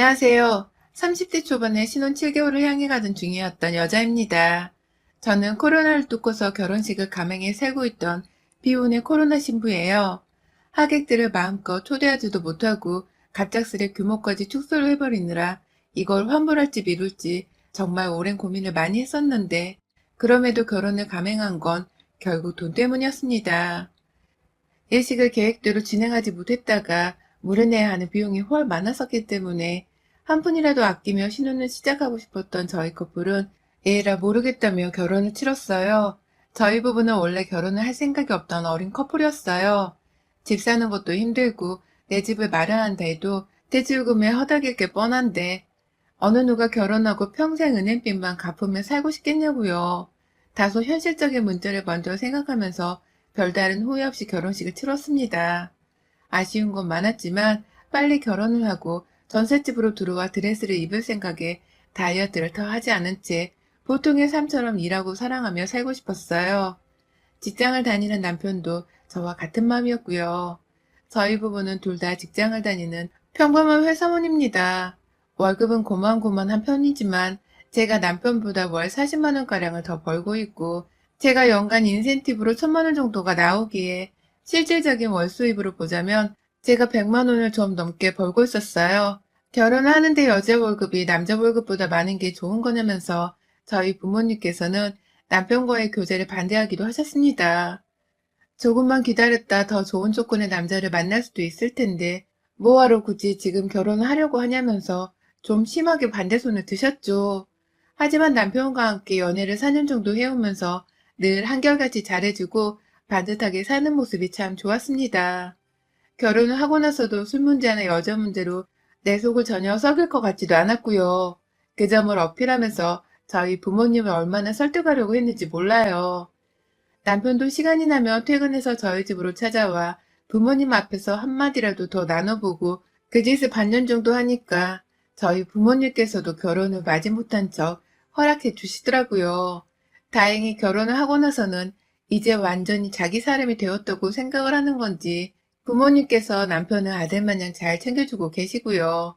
안녕하세요. 30대 초반에 신혼 7개월을 향해 가던 중이었던 여자입니다. 저는 코로나를 뚫고서 결혼식을 감행해 살고 있던 비혼의 코로나 신부예요. 하객들을 마음껏 초대하지도 못하고 갑작스레 규모까지 축소를 해버리느라 이걸 환불할지 미룰지 정말 오랜 고민을 많이 했었는데 그럼에도 결혼을 감행한 건 결국 돈 때문이었습니다. 예식을 계획대로 진행하지 못했다가 무려내야 하는 비용이 훨 많았었기 때문에 한 푼이라도 아끼며 신혼을 시작하고 싶었던 저희 커플은 에라 모르겠다며 결혼을 치렀어요. 저희 부부는 원래 결혼을 할 생각이 없던 어린 커플이었어요. 집 사는 것도 힘들고 내 집을 마련한다 해도 대출금에 허덕일 게 뻔한데 어느 누가 결혼하고 평생 은행빚만 갚으며 살고 싶겠냐고요. 다소 현실적인 문제를 먼저 생각하면서 별다른 후회 없이 결혼식을 치렀습니다. 아쉬운 건 많았지만 빨리 결혼을 하고 전셋집으로 들어와 드레스를 입을 생각에 다이어트를 더 하지 않은 채 보통의 삶처럼 일하고 사랑하며 살고 싶었어요. 직장을 다니는 남편도 저와 같은 마음이었고요. 저희 부부는 둘 다 직장을 다니는 평범한 회사원입니다. 월급은 고만고만한 편이지만 제가 남편보다 월 40만 원가량을 더 벌고 있고 제가 연간 인센티브로 1,000만 원 정도가 나오기에 실질적인 월 수입으로 보자면 제가 100만 원을 좀 넘게 벌고 있었어요. 결혼을 하는데 여자 월급이 남자 월급보다 많은 게 좋은 거냐면서 저희 부모님께서는 남편과의 교제를 반대하기도 하셨습니다. 조금만 기다렸다 더 좋은 조건의 남자를 만날 수도 있을 텐데 뭐하러 굳이 지금 결혼을 하려고 하냐면서 좀 심하게 반대손을 드셨죠. 하지만 남편과 함께 연애를 4년 정도 해오면서 늘 한결같이 잘해주고 반듯하게 사는 모습이 참 좋았습니다. 결혼을 하고 나서도 술 문제나 여자 문제로 내 속을 전혀 썩일 것 같지도 않았고요. 그 점을 어필하면서 저희 부모님을 얼마나 설득하려고 했는지 몰라요. 남편도 시간이 나면 퇴근해서 저희 집으로 찾아와 부모님 앞에서 한마디라도 더 나눠보고 그 짓을 반년 정도 하니까 저희 부모님께서도 결혼을 마지못한 척 허락해 주시더라고요. 다행히 결혼을 하고 나서는 이제 완전히 자기 사람이 되었다고 생각을 하는 건지 부모님께서 남편을 아들마냥 잘 챙겨주고 계시고요.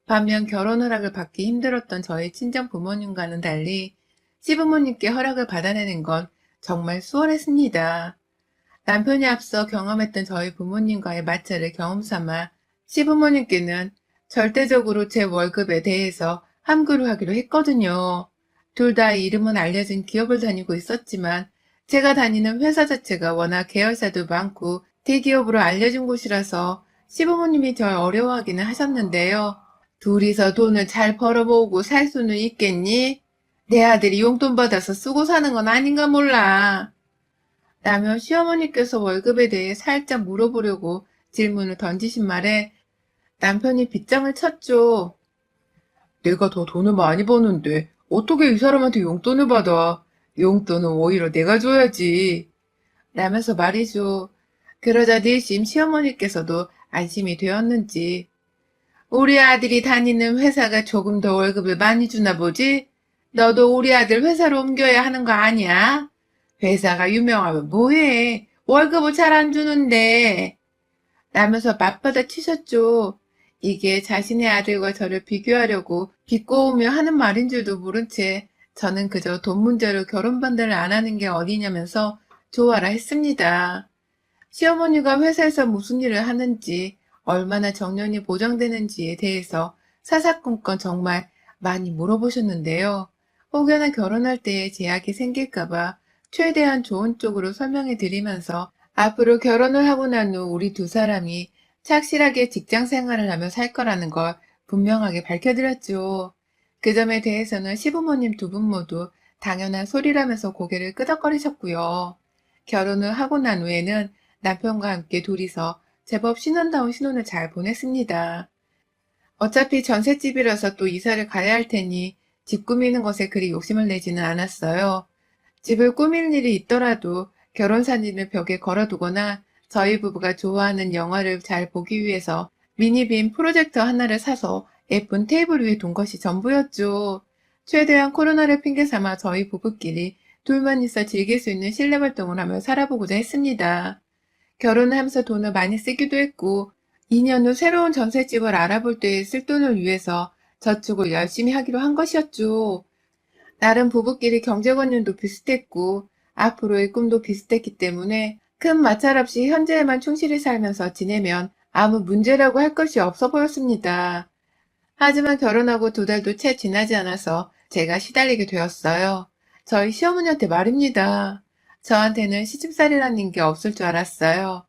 반면 결혼 허락을 받기 힘들었던 저희 친정 부모님과는 달리 시부모님께 허락을 받아내는 건 정말 수월했습니다. 남편이 앞서 경험했던 저희 부모님과의 마찰을 경험 삼아 시부모님께는 절대적으로 제 월급에 대해서 함구를 하기로 했거든요. 둘 다 이름은 알려진 기업을 다니고 있었지만 제가 다니는 회사 자체가 워낙 계열사도 많고 대기업으로 알려진 곳이라서 시부모님이 절 어려워하기는 하셨는데요. 둘이서 돈을 잘 벌어모으고 살 수는 있겠니? 내 아들이 용돈 받아서 쓰고 사는 건 아닌가 몰라. 라며 시어머니께서 월급에 대해 살짝 물어보려고 질문을 던지신 말에 남편이 빗장을 쳤죠. 내가 더 돈을 많이 버는데 어떻게 이 사람한테 용돈을 받아? 용돈은 오히려 내가 줘야지. 라면서 말이죠. 그러자 내심 시어머니께서도 안심이 되었는지 우리 아들이 다니는 회사가 조금 더 월급을 많이 주나 보지? 너도 우리 아들 회사로 옮겨야 하는 거 아니야? 회사가 유명하면 뭐해? 월급을 잘 안 주는데. 라면서 맞받아 치셨죠. 이게 자신의 아들과 저를 비교하려고 비꼬으며 하는 말인 줄도 모른 채 저는 그저 돈 문제로 결혼 반대를 안 하는 게 어디냐면서 좋아라 했습니다. 시어머니가 회사에서 무슨 일을 하는지, 얼마나 정년이 보장되는지에 대해서 사사건건 정말 많이 물어보셨는데요. 혹여나 결혼할 때에 제약이 생길까봐 최대한 좋은 쪽으로 설명해 드리면서 앞으로 결혼을 하고 난 후 우리 두 사람이 착실하게 직장 생활을 하며 살 거라는 걸 분명하게 밝혀드렸죠. 그 점에 대해서는 시부모님 두 분 모두 당연한 소리라면서 고개를 끄덕거리셨고요. 결혼을 하고 난 후에는 남편과 함께 둘이서 제법 신혼다운 신혼을 잘 보냈습니다. 어차피 전셋집이라서 또 이사를 가야 할 테니 집 꾸미는 것에 그리 욕심을 내지는 않았어요. 집을 꾸밀 일이 있더라도 결혼 사진을 벽에 걸어두거나 저희 부부가 좋아하는 영화를 잘 보기 위해서 미니빔 프로젝터 하나를 사서 예쁜 테이블 위에 둔 것이 전부였죠. 최대한 코로나를 핑계 삼아 저희 부부끼리 둘만 있어 즐길 수 있는 실내 활동을 하며 살아보고자 했습니다. 결혼을 하면서 돈을 많이 쓰기도 했고 2년 후 새로운 전셋집을 알아볼 때에 쓸 돈을 위해서 저축을 열심히 하기로 한 것이었죠. 나름 부부끼리 경제관념도 비슷했고 앞으로의 꿈도 비슷했기 때문에 큰 마찰 없이 현재에만 충실히 살면서 지내면 아무 문제라고 할 것이 없어 보였습니다. 하지만 결혼하고 2달도 채 지나지 않아서 제가 시달리게 되었어요. 저희 시어머니한테 말입니다. 저한테는 시집살이라는 게 없을 줄 알았어요.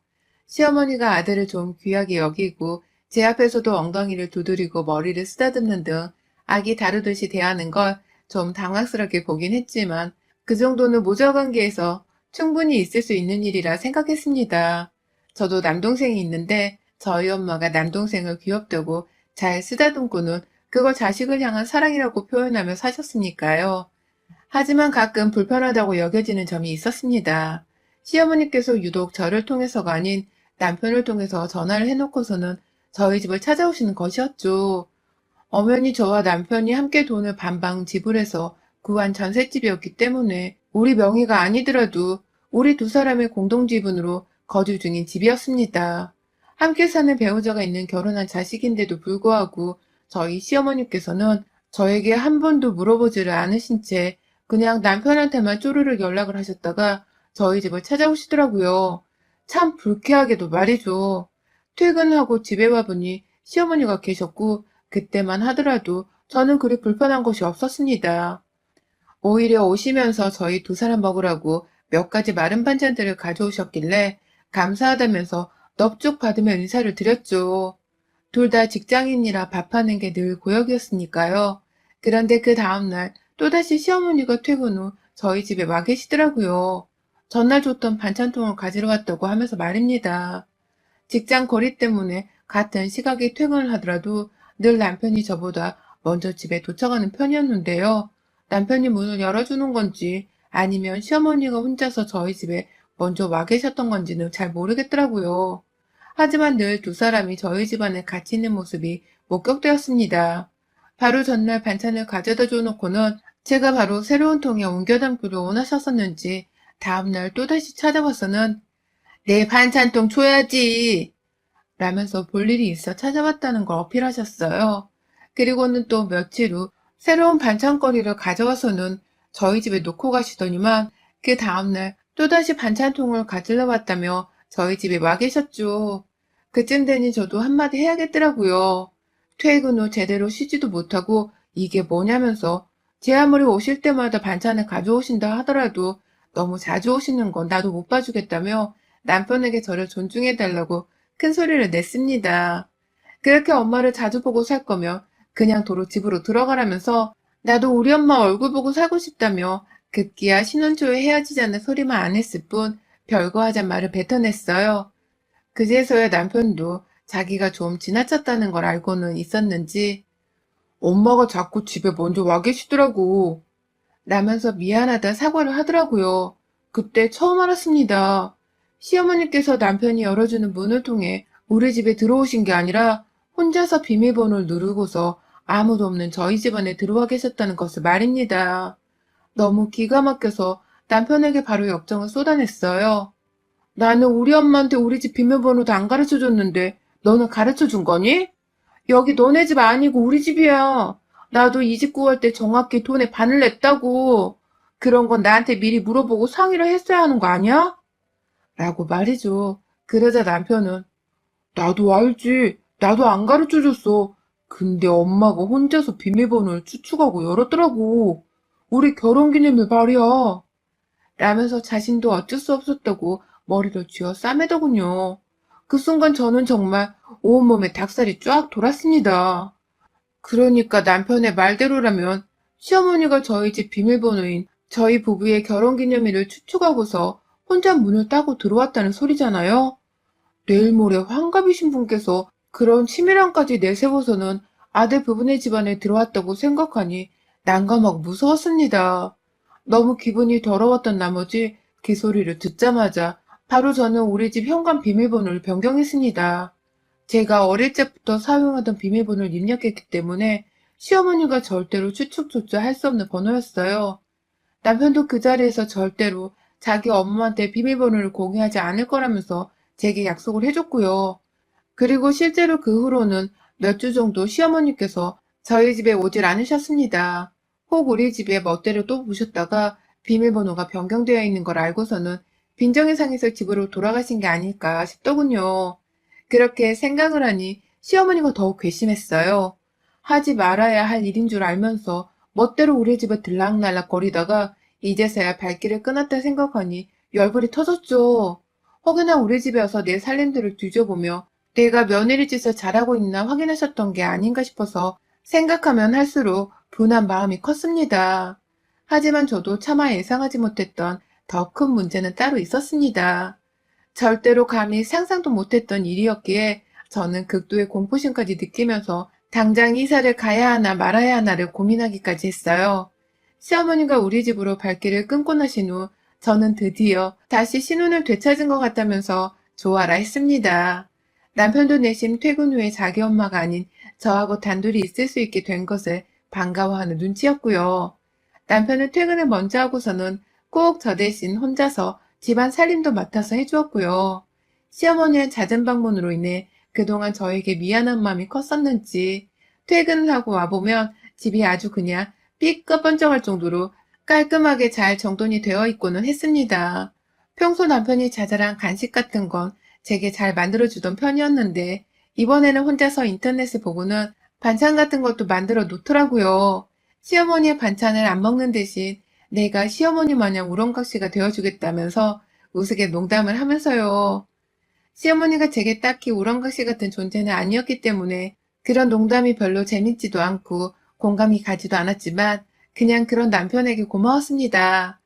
시어머니가 아들을 좀 귀하게 여기고 제 앞에서도 엉덩이를 두드리고 머리를 쓰다듬는 등 아기 다루듯이 대하는 걸 좀 당황스럽게 보긴 했지만 그 정도는 모자 관계에서 충분히 있을 수 있는 일이라 생각했습니다. 저도 남동생이 있는데 저희 엄마가 남동생을 귀엽다고 잘 쓰다듬고는 그걸 자식을 향한 사랑이라고 표현하며 사셨으니까요. 하지만 가끔 불편하다고 여겨지는 점이 있었습니다. 시어머니께서 유독 저를 통해서가 아닌 남편을 통해서 전화를 해놓고서는 저희 집을 찾아오시는 것이었죠. 엄연히 저와 남편이 함께 돈을 반방 지불해서 구한 전셋집이었기 때문에 우리 명의가 아니더라도 우리 2사람의 공동지분으로 거주 중인 집이었습니다. 함께 사는 배우자가 있는 결혼한 자식인데도 불구하고 저희 시어머니께서는 저에게 한 번도 물어보지를 않으신 채 그냥 남편한테만 쪼르륵 연락을 하셨다가 저희 집을 찾아오시더라고요. 참 불쾌하게도 말이죠. 퇴근하고 집에 와보니 시어머니가 계셨고 그때만 하더라도 저는 그리 불편한 것이 없었습니다. 오히려 오시면서 저희 2사람 먹으라고 몇 가지 마른 반찬들을 가져오셨길래 감사하다면서 넙죽 받으며 인사를 드렸죠. 둘 다 직장인이라 밥하는 게 늘 고역이었으니까요. 그런데 그 다음날 또다시 시어머니가 퇴근 후 저희 집에 와 계시더라고요. 전날 줬던 반찬통을 가지러 왔다고 하면서 말입니다. 직장 거리 때문에 같은 시각에 퇴근을 하더라도 늘 남편이 저보다 먼저 집에 도착하는 편이었는데요. 남편이 문을 열어주는 건지 아니면 시어머니가 혼자서 저희 집에 먼저 와 계셨던 건지는 잘 모르겠더라고요. 하지만 늘 2사람이 저희 집안에 같이 있는 모습이 목격되었습니다. 바로 전날 반찬을 가져다 줘놓고는 제가 바로 새로운 통에 옮겨 담기를 원하셨었는지 다음날 또다시 찾아와서는 내 반찬통 줘야지 라면서 볼 일이 있어 찾아왔다는 걸 어필하셨어요. 그리고는 또 며칠 후 새로운 반찬거리를 가져와서는 저희 집에 놓고 가시더니만 그 다음날 또다시 반찬통을 가지러 왔다며 저희 집에 와 계셨죠. 그쯤 되니 저도 한마디 해야겠더라고요. 퇴근 후 제대로 쉬지도 못하고 이게 뭐냐면서 제 아무리 오실 때마다 반찬을 가져오신다 하더라도 너무 자주 오시는 건 나도 못 봐주겠다며 남편에게 저를 존중해달라고 큰 소리를 냈습니다. 그렇게 엄마를 자주 보고 살 거면 그냥 도로 집으로 들어가라면서 나도 우리 엄마 얼굴 보고 살고 싶다며 급기야 신혼 초에 헤어지자는 소리만 안 했을 뿐 별거 하잔 말을 뱉어냈어요. 그제서야 남편도 자기가 좀 지나쳤다는 걸 알고는 있었는지 엄마가 자꾸 집에 먼저 와 계시더라고 라면서 미안하다 사과를 하더라고요. 그때 처음 알았습니다. 시어머니께서 남편이 열어주는 문을 통해 우리 집에 들어오신 게 아니라 혼자서 비밀번호를 누르고서 아무도 없는 저희 집 안에 들어와 계셨다는 것을 말입니다. 너무 기가 막혀서 남편에게 바로 역정을 쏟아냈어요. 나는 우리 엄마한테 우리 집 비밀번호도 안 가르쳐 줬는데 너는 가르쳐 준 거니? 여기 너네 집 아니고 우리 집이야. 나도 이 집 구할 때 정확히 돈의 반을 냈다고. 그런 건 나한테 미리 물어보고 상의를 했어야 하는 거 아니야? 라고 말이죠. 그러자 남편은 나도 알지. 나도 안 가르쳐 줬어. 근데 엄마가 혼자서 비밀번호를 추측하고 열었더라고. 우리 결혼기념일 말이야. 라면서 자신도 어쩔 수 없었다고 머리를 쥐어 싸매더군요. 그 순간 저는 정말 온몸에 닭살이 쫙 돌았습니다. 그러니까 남편의 말대로라면 시어머니가 저희 집 비밀번호인 저희 부부의 결혼기념일을 추측하고서 혼자 문을 따고 들어왔다는 소리잖아요. 내일 모레 환갑이신 분께서 그런 치밀함까지 내세워서는 아들 부부네 집안에 들어왔다고 생각하니 난감하고 무서웠습니다. 너무 기분이 더러웠던 나머지 그 소리를 듣자마자 바로 저는 우리 집 현관 비밀번호를 변경했습니다. 제가 어릴 적부터 사용하던 비밀번호를 입력했기 때문에 시어머니가 절대로 추측조차 할 수 없는 번호였어요. 남편도 그 자리에서 절대로 자기 엄마한테 비밀번호를 공유하지 않을 거라면서 제게 약속을 해줬고요. 그리고 실제로 그 후로는 몇 주 정도 시어머니께서 저희 집에 오질 않으셨습니다. 혹 우리 집에 멋대로 또 보셨다가 비밀번호가 변경되어 있는 걸 알고서는 빈정이 상해서 집으로 돌아가신 게 아닐까 싶더군요. 그렇게 생각을 하니 시어머니가 더욱 괘씸했어요. 하지 말아야 할 일인 줄 알면서 멋대로 우리 집에 들락날락 거리다가 이제서야 발길을 끊었다 생각하니 열불이 터졌죠. 혹여나 우리 집에 와서 내 살림들을 뒤져보며 내가 며느리 짓을 잘하고 있나 확인하셨던 게 아닌가 싶어서 생각하면 할수록 분한 마음이 컸습니다. 하지만 저도 차마 예상하지 못했던 더 큰 문제는 따로 있었습니다. 절대로 감히 상상도 못했던 일이었기에 저는 극도의 공포심까지 느끼면서 당장 이사를 가야 하나 말아야 하나를 고민하기까지 했어요. 시어머니가 우리 집으로 발길을 끊고 나신 후 저는 드디어 다시 신혼을 되찾은 것 같다면서 좋아라 했습니다. 남편도 내심 퇴근 후에 자기 엄마가 아닌 저하고 단둘이 있을 수 있게 된 것을 반가워하는 눈치였고요. 남편은 퇴근을 먼저 하고서는 꼭 저 대신 혼자서 집안 살림도 맡아서 해주었고요. 시어머니의 잦은 방문으로 인해 그동안 저에게 미안한 마음이 컸었는지 퇴근을 하고 와보면 집이 아주 그냥 삐까뻔쩍할 정도로 깔끔하게 잘 정돈이 되어 있고는 했습니다. 평소 남편이 자잘한 간식 같은 건 제게 잘 만들어주던 편이었는데 이번에는 혼자서 인터넷을 보고는 반찬 같은 것도 만들어 놓더라고요. 시어머니의 반찬을 안 먹는 대신 내가 시어머니 마냥 우렁각시가 되어주겠다면서 우스개 농담을 하면서요. 시어머니가 제게 딱히 우렁각시 같은 존재는 아니었기 때문에 그런 농담이 별로 재밌지도 않고 공감이 가지도 않았지만 그냥 그런 남편에게 고마웠습니다.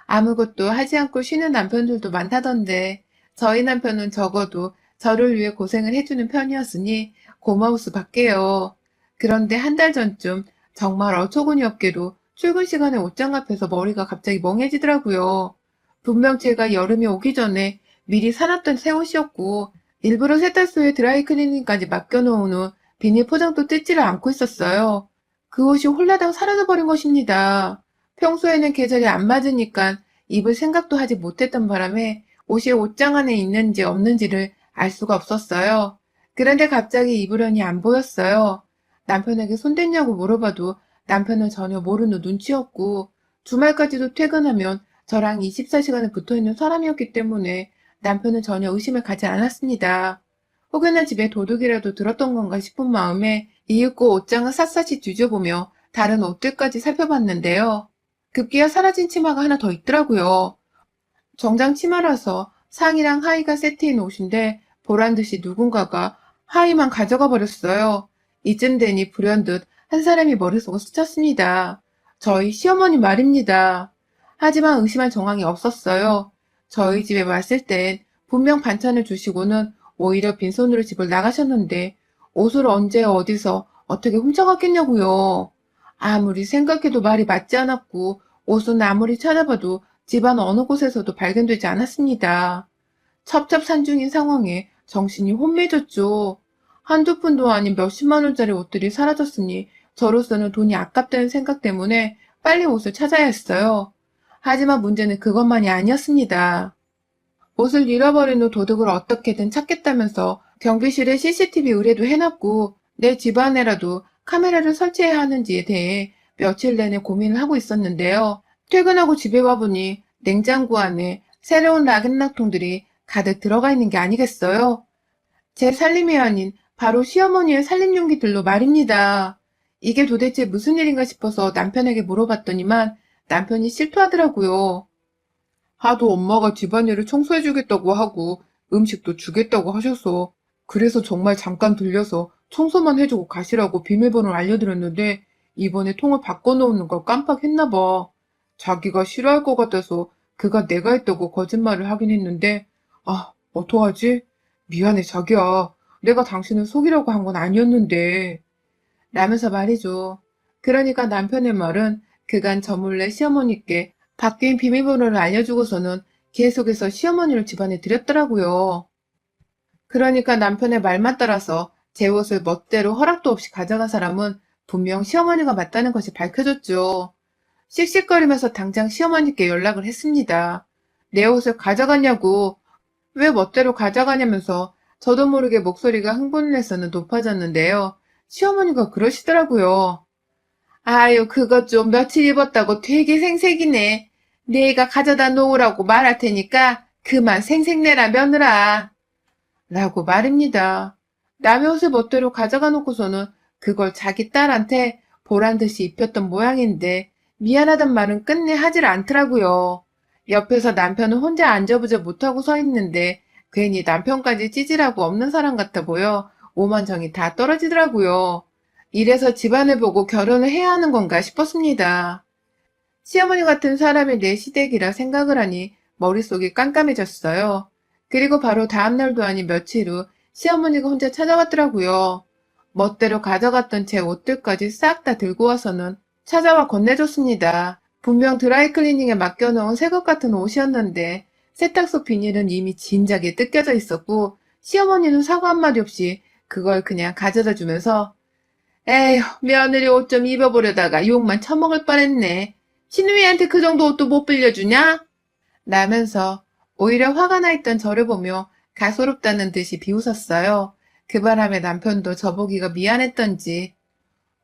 아무것도 하지 않고 쉬는 남편들도 많다던데 저희 남편은 적어도 저를 위해 고생을 해주는 편이었으니 고마울 수밖에요. 그런데 한 달 전쯤 정말 어처구니 없게도 출근 시간에 옷장 앞에서 머리가 갑자기 멍해지더라고요. 분명 제가 여름이 오기 전에 미리 사놨던 새 옷이었고 일부러 세탁소에 드라이클리닝까지 맡겨놓은 후 비닐 포장도 뜯지를 않고 있었어요. 그 옷이 홀라당 사라져버린 것입니다. 평소에는 계절이 안 맞으니까 입을 생각도 하지 못했던 바람에 옷이 옷장 안에 있는지 없는지를 알 수가 없었어요. 그런데 갑자기 입으려니 안 보였어요. 남편에게 손댔냐고 물어봐도 남편은 전혀 모르는 눈치였고 주말까지도 퇴근하면 저랑 24시간을 붙어있는 사람이었기 때문에 남편은 전혀 의심을 가지 않았습니다. 혹여나 집에 도둑이라도 들었던 건가 싶은 마음에 이윽고 옷장을 샅샅이 뒤져보며 다른 옷들까지 살펴봤는데요. 급기야 사라진 치마가 하나 더 있더라고요. 정장 치마라서 상의랑 하의가 세트인 옷인데 보란듯이 누군가가 하의만 가져가 버렸어요. 이쯤 되니 불현듯 한 사람이 머릿속을 스쳤습니다. 저희 시어머니 말입니다. 하지만 의심할 정황이 없었어요. 저희 집에 왔을 땐 분명 반찬을 주시고는 오히려 빈손으로 집을 나가셨는데 옷을 언제 어디서 어떻게 훔쳐갔겠냐고요. 아무리 생각해도 말이 맞지 않았고 옷은 아무리 찾아봐도 집안 어느 곳에서도 발견되지 않았습니다. 첩첩산중인 상황에 정신이 혼미해졌죠. 한두 푼도 아닌 몇십만 원짜리 옷들이 사라졌으니 저로서는 돈이 아깝다는 생각 때문에 빨리 옷을 찾아야 했어요. 하지만 문제는 그것만이 아니었습니다. 옷을 잃어버린 후 도둑을 어떻게든 찾겠다면서 경비실에 CCTV 의뢰도 해놨고 내 집안에라도 카메라를 설치해야 하는지에 대해 며칠 내내 고민을 하고 있었는데요. 퇴근하고 집에 와보니 냉장고 안에 새로운 락앤락통들이 가득 들어가 있는 게 아니겠어요? 제 살림이 아닌 바로 시어머니의 살림용기들로 말입니다. 이게 도대체 무슨 일인가 싶어서 남편에게 물어봤더니만 남편이 실토하더라고요. 하도 엄마가 집안일을 청소해주겠다고 하고 음식도 주겠다고 하셔서 그래서 정말 잠깐 들려서 청소만 해주고 가시라고 비밀번호를 알려드렸는데 이번에 통을 바꿔놓는 걸 깜빡했나 봐. 자기가 싫어할 것 같아서 그가 내가 했다고 거짓말을 하긴 했는데 아, 어떡하지? 미안해 자기야. 내가 당신을 속이려고 한 건 아니었는데. 라면서 말이죠. 그러니까 남편의 말은 그간 저 몰래 시어머니께 바뀐 비밀번호를 알려주고서는 계속해서 시어머니를 집안에 들였더라고요. 그러니까 남편의 말만 따라서 제 옷을 멋대로 허락도 없이 가져간 사람은 분명 시어머니가 맞다는 것이 밝혀졌죠. 씩씩거리면서 당장 시어머니께 연락을 했습니다. 내 옷을 가져갔냐고, 왜 멋대로 가져가냐면서 저도 모르게 목소리가 흥분해서는 높아졌는데요. 시어머니가 그러시더라고요. 아유, 그것 좀 며칠 입었다고 되게 생색이네. 내가 가져다 놓으라고 말할 테니까 그만 생색내라 며느라. 라고 말입니다. 남의 옷을 멋대로 가져가 놓고서는 그걸 자기 딸한테 보란 듯이 입혔던 모양인데 미안하단 말은 끝내 하질 않더라고요. 옆에서 남편은 혼자 안절부절 못하고 서 있는데 괜히 남편까지 찌질하고 없는 사람 같아 보여 오만정이 다 떨어지더라고요. 이래서 집안을 보고 결혼을 해야 하는 건가 싶었습니다. 시어머니 같은 사람이 내 시댁이라 생각을 하니 머릿속이 깜깜해졌어요. 그리고 바로 다음날도 아닌 며칠 후 시어머니가 혼자 찾아왔더라고요. 멋대로 가져갔던 제 옷들까지 싹 다 들고 와서는 찾아와 건네줬습니다. 분명 드라이클리닝에 맡겨놓은 새것 같은 옷이었는데 세탁소 비닐은 이미 진작에 뜯겨져 있었고 시어머니는 사과 한마디 없이 그걸 그냥 가져다 주면서 에휴, 며느리 옷 좀 입어보려다가 욕만 처먹을 뻔했네. 시누이한테 그 정도 옷도 못 빌려주냐? 라면서 오히려 화가 나 있던 저를 보며 가소롭다는 듯이 비웃었어요. 그 바람에 남편도 저보기가 미안했던지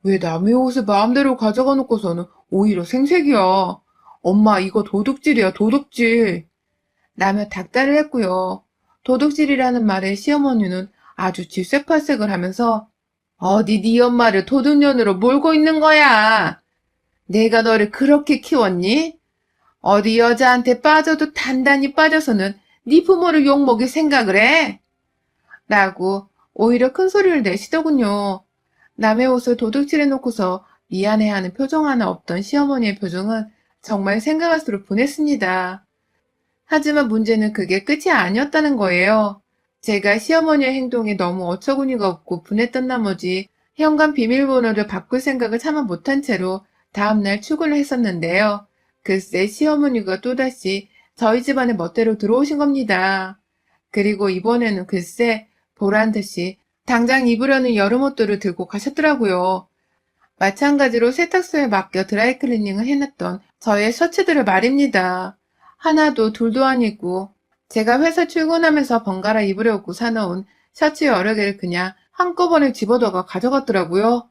왜 남의 옷을 마음대로 가져가 놓고서는 오히려 생색이야. 엄마 이거 도둑질이야 도둑질. 라며 닥달을 했고요. 도둑질이라는 말에 시어머니는 아주 질색팔색을 하면서 어디 네 엄마를 도둑년으로 몰고 있는 거야. 내가 너를 그렇게 키웠니? 어디 여자한테 빠져도 단단히 빠져서는 네 부모를 욕먹일 생각을 해? 라고 오히려 큰 소리를 내시더군요. 남의 옷을 도둑질해놓고서 미안해하는 표정 하나 없던 시어머니의 표정은 정말 생각할수록 분했습니다. 하지만 문제는 그게 끝이 아니었다는 거예요. 제가 시어머니의 행동에 너무 어처구니가 없고 분했던 나머지 현관 비밀번호를 바꿀 생각을 차마 못한 채로 다음날 출근을 했었는데요. 글쎄 시어머니가 또다시 저희 집안에 멋대로 들어오신 겁니다. 그리고 이번에는 글쎄 보란듯이 당장 입으려는 여름옷들을 들고 가셨더라고요. 마찬가지로 세탁소에 맡겨 드라이클리닝을 해놨던 저의 셔츠들을 말입니다. 하나도 둘도 아니고 제가 회사 출근하면서 번갈아 입으려고 사놓은 셔츠 여러 개를 그냥 한꺼번에 집어다가 가져갔더라고요.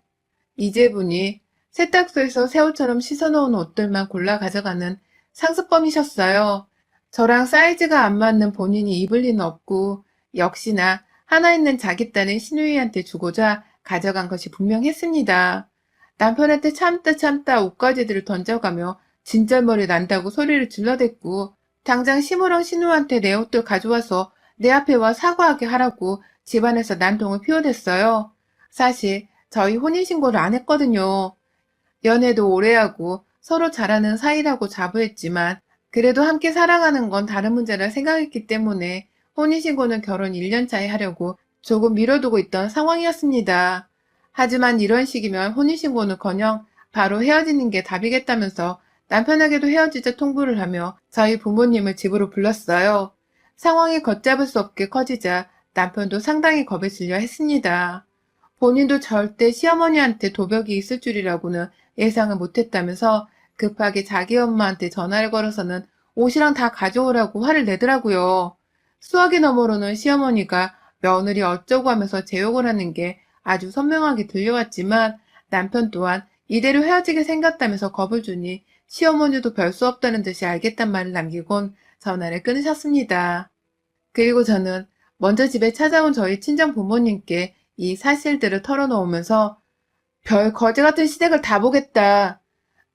이제 보니 세탁소에서 새 옷처럼 씻어놓은 옷들만 골라 가져가는 상습범이셨어요. 저랑 사이즈가 안 맞는 본인이 입을 리는 없고 역시나 하나 있는 자기 딸인 시누이한테 주고자 가져간 것이 분명했습니다. 남편한테 참다 옷가지들을 던져가며 진절머리 난다고 소리를 질러댔고 당장 시무렁 신우한테 내 옷들 가져와서 내 앞에 와 사과하게 하라고 집안에서 난동을 피워댔어요. 사실 저희 혼인신고를 안 했거든요. 연애도 오래 하고 서로 잘하는 사이라고 자부했지만 그래도 함께 살아가는 건 다른 문제라 생각했기 때문에 혼인신고는 결혼 1년 차에 하려고 조금 미뤄두고 있던 상황이었습니다. 하지만 이런 식이면 혼인신고는커녕 바로 헤어지는 게 답이겠다면서 남편에게도 헤어지자 통보를 하며 저희 부모님을 집으로 불렀어요. 상황이 걷잡을 수 없게 커지자 남편도 상당히 겁에 질려 했습니다. 본인도 절대 시어머니한테 도벽이 있을 줄이라고는 예상을 못했다면서 급하게 자기 엄마한테 전화를 걸어서는 옷이랑 다 가져오라고 화를 내더라고요. 수화기 너머로는 시어머니가 며느리 어쩌고 하면서 제욕을 하는 게 아주 선명하게 들려왔지만 남편 또한 이대로 헤어지게 생겼다면서 겁을 주니 시어머니도 별 수 없다는 듯이 알겠단 말을 남기곤 전화를 끊으셨습니다. 그리고 저는 먼저 집에 찾아온 저희 친정 부모님께 이 사실들을 털어놓으면서 별 거지 같은 시댁을 다 보겠다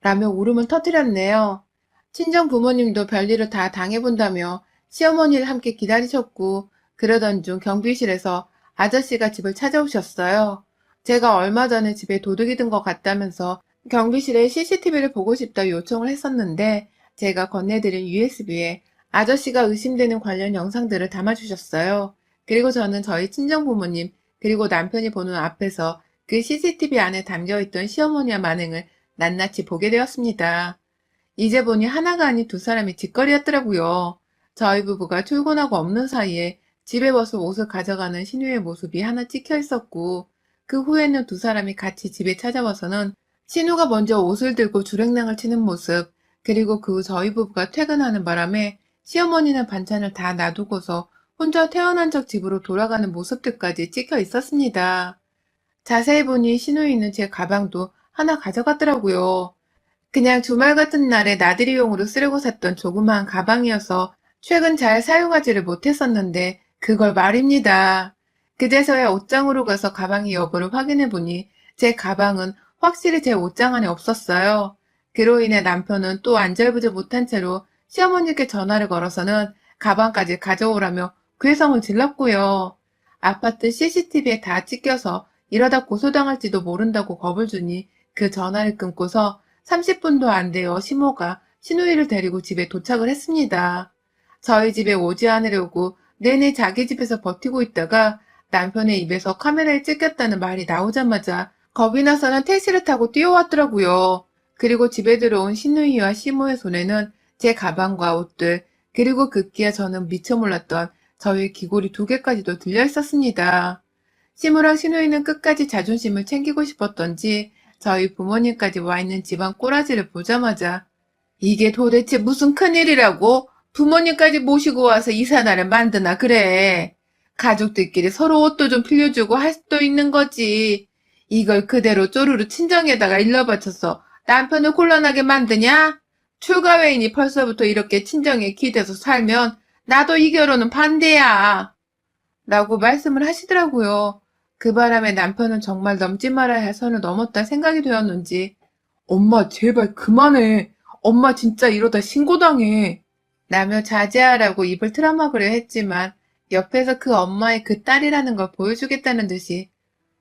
라며 울음을 터뜨렸네요. 친정 부모님도 별일을 다 당해본다며 시어머니를 함께 기다리셨고 그러던 중 경비실에서 아저씨가 집을 찾아오셨어요. 제가 얼마 전에 집에 도둑이 든 것 같다면서 경비실에 CCTV를 보고 싶다 요청을 했었는데 제가 건네드린 USB에 아저씨가 의심되는 관련 영상들을 담아주셨어요. 그리고 저는 저희 친정부모님 그리고 남편이 보는 앞에서 그 CCTV 안에 담겨있던 시어머니의 만행을 낱낱이 보게 되었습니다. 이제 보니 하나가 아닌 두 사람이 뒷거리였더라고요. 저희 부부가 출근하고 없는 사이에 집에 벗어 옷을 가져가는 신우의 모습이 하나 찍혀 있었고 그 후에는 두 사람이 같이 집에 찾아와서는 신우가 먼저 옷을 들고 주랭랑을 치는 모습 그리고 그 후 저희 부부가 퇴근하는 바람에 시어머니는 반찬을 다 놔두고서 혼자 태어난 적 집으로 돌아가는 모습들까지 찍혀 있었습니다. 자세히 보니 시누이는 제 가방도 하나 가져갔더라고요. 그냥 주말 같은 날에 나들이용으로 쓰려고 샀던 조그마한 가방이어서 최근 잘 사용하지를 못했었는데 그걸 말입니다. 그제서야 옷장으로 가서 가방의 여부를 확인해 보니 제 가방은 확실히 제 옷장 안에 없었어요. 그로 인해 남편은 또 안절부절 못한 채로 시어머니께 전화를 걸어서는 가방까지 가져오라며 괴성을 질렀고요. 아파트 CCTV에 다 찍혀서 이러다 고소당할지도 모른다고 겁을 주니 그 전화를 끊고서 30분도 안 되어 시모가 시누이를 데리고 집에 도착을 했습니다. 저희 집에 오지 않으려고 내내 자기 집에서 버티고 있다가 남편의 입에서 카메라에 찍혔다는 말이 나오자마자 겁이 나서는 택시를 타고 뛰어왔더라고요. 그리고 집에 들어온 시누이와 시모의 손에는 제 가방과 옷들, 그리고 급기야 저는 미처 몰랐던 저의 귀걸이 2개까지도 들려 있었습니다. 시모랑 시누이는 끝까지 자존심을 챙기고 싶었던지 저희 부모님까지 와 있는 집안 꼬라지를 보자마자 이게 도대체 무슨 큰일이라고? 부모님까지 모시고 와서 이사나를 만드나 그래. 가족들끼리 서로 옷도 좀 빌려주고 할 수도 있는 거지. 이걸 그대로 쪼르르 친정에다가 일러바쳐서 남편을 곤란하게 만드냐? 출가회인이 벌써부터 이렇게 친정에 기대서 살면 나도 이 결혼은 반대야. 라고 말씀을 하시더라고요. 그 바람에 남편은 정말 넘지 말아야 할 선을 넘었다 생각이 되었는지 엄마 제발 그만해. 엄마 진짜 이러다 신고당해. 라며 자제하라고 입을 틀어막으려 했지만 옆에서 그 엄마의 그 딸이라는 걸 보여주겠다는 듯이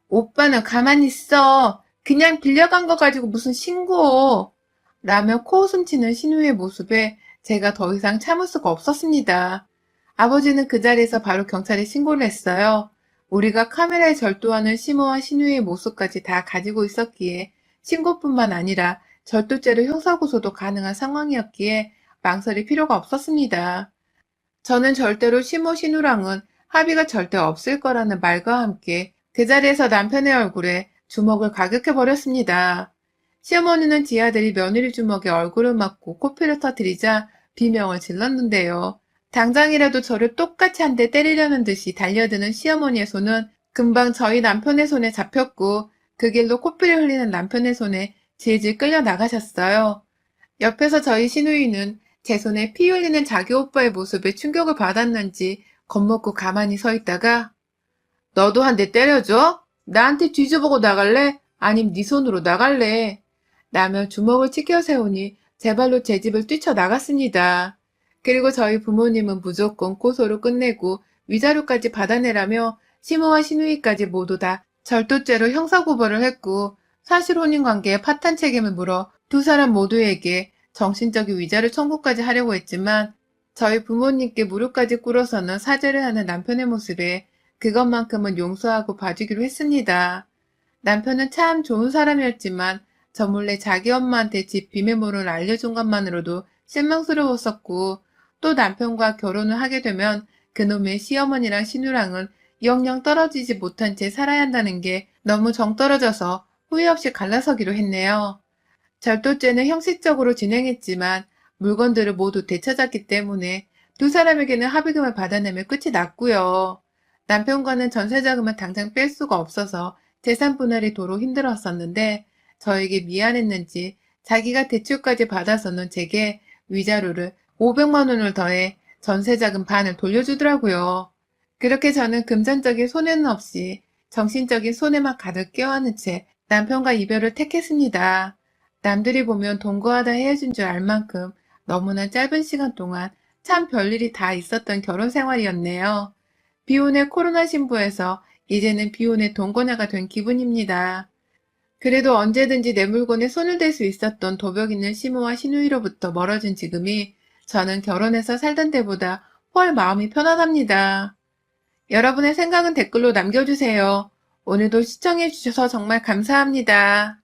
오빠는 가만히 있어. 그냥 빌려간 거 가지고 무슨 신고. 라며 코웃음 치는 신우의 모습에 제가 더 이상 참을 수가 없었습니다. 아버지는 그 자리에서 바로 경찰에 신고를 했어요. 우리가 카메라에 절도하는 시모와 신우의 모습까지 다 가지고 있었기에 신고뿐만 아니라 절도죄로 형사고소도 가능한 상황이었기에 망설일 필요가 없었습니다. 저는 절대로 시모 신우랑은 합의가 절대 없을 거라는 말과 함께 그 자리에서 남편의 얼굴에 주먹을 가격해버렸습니다. 시어머니는 지 아들이 며느리 주먹에 얼굴을 맞고 코피를 터뜨리자 비명을 질렀는데요. 당장이라도 저를 똑같이 한 대 때리려는 듯이 달려드는 시어머니의 손은 금방 저희 남편의 손에 잡혔고 그 길로 코피를 흘리는 남편의 손에 질질 끌려 나가셨어요. 옆에서 저희 시누이는 제 손에 피 흘리는 자기 오빠의 모습에 충격을 받았는지 겁먹고 가만히 서 있다가 너도 한 대 때려줘? 나한테 뒤져보고 나갈래? 아님 네 손으로 나갈래? 라며 주먹을 치켜 세우니 제 발로 제 집을 뛰쳐나갔습니다. 그리고 저희 부모님은 무조건 고소로 끝내고 위자료까지 받아내라며 시모와 시누이까지 모두 다 절도죄로 형사고발을 했고 사실 혼인관계에 파탄 책임을 물어 두 사람 모두에게 정신적인 위자료 청구까지 하려고 했지만 저희 부모님께 무릎까지 꿇어서는 사죄를 하는 남편의 모습에 그것만큼은 용서하고 봐주기로 했습니다. 남편은 참 좋은 사람이었지만 저 몰래 자기 엄마한테 집 비밀번호를 알려준 것만으로도 실망스러웠었고 또 남편과 결혼을 하게 되면 그놈의 시어머니랑 시누랑은 영영 떨어지지 못한 채 살아야 한다는 게 너무 정떨어져서 후회 없이 갈라서기로 했네요. 절도죄는 형식적으로 진행했지만 물건들을 모두 되찾았기 때문에 두 사람에게는 합의금을 받아내며 끝이 났고요. 남편과는 전세자금을 당장 뺄 수가 없어서 재산 분할이 도로 힘들었었는데 저에게 미안했는지 자기가 대출까지 받아서는 제게 위자료를 500만 원을 더해 전세자금 반을 돌려주더라고요. 그렇게 저는 금전적인 손해는 없이 정신적인 손해만 가득 껴안은 채 남편과 이별을 택했습니다. 남들이 보면 동거하다 헤어진 줄 알 만큼 너무나 짧은 시간 동안 참 별일이 다 있었던 결혼 생활이었네요. 비혼의 코로나 신부에서 이제는 비혼의 동거녀가 된 기분입니다. 그래도 언제든지 내 물건에 손을 댈 수 있었던 도벽 있는 시모와 시누이로부터 멀어진 지금이 저는 결혼해서 살던 때보다 훨 마음이 편안합니다. 여러분의 생각은 댓글로 남겨주세요. 오늘도 시청해주셔서 정말 감사합니다.